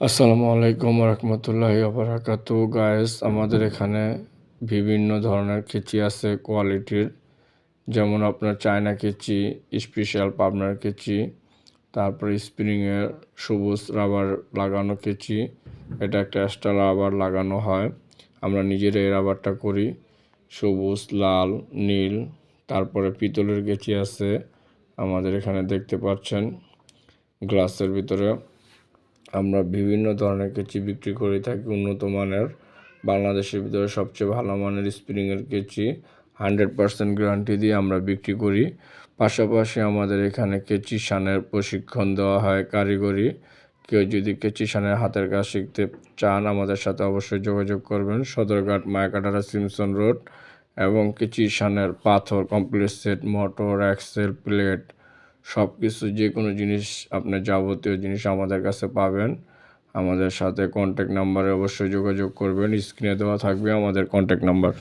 আসসালামু আলাইকুম রহমতুল্লাহি বারাকাতু গায়েস, আমাদের এখানে বিভিন্ন ধরনের কেচি আছে কোয়ালিটির, যেমন আপনার চায়না কেচি, স্পেশাল পাবনার কেচি, তারপরে স্প্রিংয়ের সবুজ রাবার লাগানো কেচি। এটা একটা এক্সট্রা রাবার লাগানো হয়, আমরা নিজেরা এই রাবারটা করি, সবুজ, লাল, নীল। তারপরে পিতলের কেচি আছে আমাদের এখানে, দেখতে পাচ্ছেন গ্লাসের ভিতরে। আমরা বিভিন্ন ধরনের কেচি বিক্রি করে থাকি, উন্নত মানের, বাংলাদেশের ভিতরে সবচেয়ে ভালো মানের স্প্রিংয়ের কেচি 100% গ্যারান্টি দিয়ে আমরা বিক্রি করি। পাশাপাশি আমাদের এখানে কেচি শানের প্রশিক্ষণ দেওয়া হয় কারিগরি। কেউ যদি কেচি শানের হাতের কাজ শিখতে চান আমাদের সাথে অবশ্যই যোগাযোগ করবেন। Sadarghat, Mayakatara, Simson road. এবং কেচি শানের পাথর, complete set, motor, axle, plate, সব কিছু, যে কোনো জিনিস, আপনার যাবতীয় জিনিস আমাদের কাছে পাবেন। আমাদের সাথে কন্ট্যাক্ট নাম্বারে অবশ্যই যোগাযোগ করবেন, স্ক্রিনে দেওয়া থাকবে আমাদের কন্ট্যাক্ট নাম্বার।